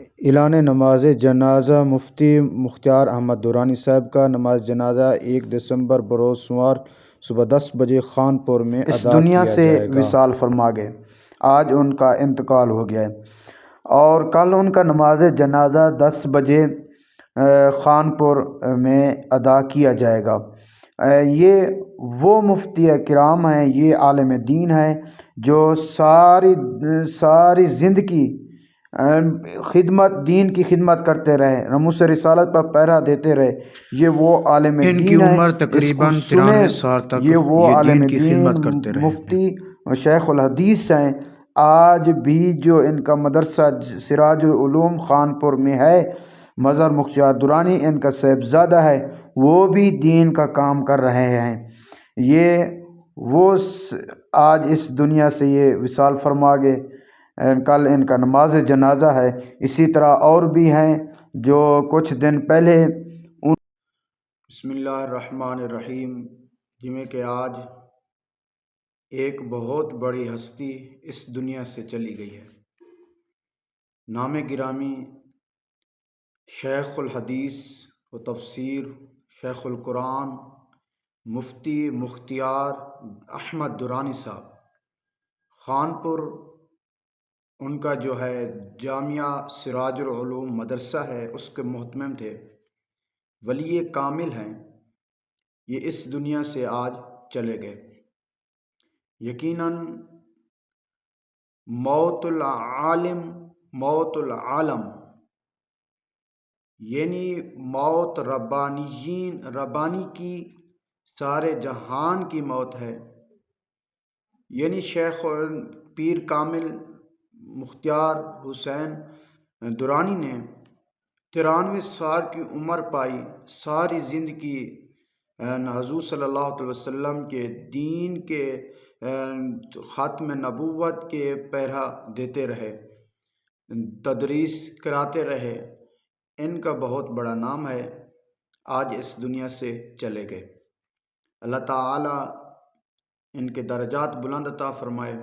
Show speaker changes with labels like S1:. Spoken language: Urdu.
S1: اعلان نماز جنازہ مفتی مختار احمد درانی صاحب کا نماز جنازہ 1 دسمبر بروز سوار صبح 10 بجے خانپور میں
S2: اس
S1: ادا
S2: دنیا
S1: کیا
S2: سے
S1: جائے گا۔
S2: وصال فرما گئے۔ آج ان کا انتقال ہو گیا ہے اور کل ان کا نماز جنازہ 10 بجے خانپور میں ادا کیا جائے گا۔ یہ وہ مفتی کرام ہیں، یہ عالم دین ہیں جو ساری زندگی خدمت دین کی خدمت کرتے رہے، ناموس رسالت پر پہرا دیتے رہے۔ یہ وہ عالم
S1: ان کی
S2: دین ہے،
S1: عمر
S2: اس کو
S1: تقریباً
S2: سنیں۔
S1: 93 سال تک
S2: یہ وہ
S1: یہ
S2: عالم
S1: دین کی
S2: دین
S1: خدمت کرتے رہے۔
S2: مفتی شیخ الحدیث ہیں۔ آج بھی جو ان کا مدرسہ سراج العلوم خانپور میں ہے، مظہر مختار درانی ان کا صاحبزادہ ہے، وہ بھی دین کا کام کر رہے ہیں۔ یہ وہ آج اس دنیا سے یہ وصال فرما گئے۔ کل ان کا نماز جنازہ ہے۔ اسی طرح اور بھی ہیں جو کچھ دن پہلے
S1: بسم اللہ الرحمن الرحیم۔ جویں کہ آج ایک بہت بڑی ہستی اس دنیا سے چلی گئی ہے۔ نام گرامی شیخ الحدیث و تفسیر، شیخ القرآن، مفتی مختار احمد درانی صاحب، خانپور ان کا جو ہے جامعہ سراج العلوم مدرسہ ہے، اس کے محتمم تھے، ولی کامل ہیں۔ یہ اس دنیا سے آج چلے گئے۔ یقیناً موت العالم موت العالم، یعنی موت ربانی کی، سارے جہان کی موت ہے۔ یعنی شیخ پیر کامل مختار حسین درانی نے 93 سال کی عمر پائی، ساری زندگی حضور صلی اللہ علیہ وسلم کے دین کے ختم نبوت کے پہرا دیتے رہے، تدریس کراتے رہے۔ ان کا بہت بڑا نام ہے، آج اس دنیا سے چلے گئے۔ اللہ تعالی ان کے درجات بلند عطا فرمائے۔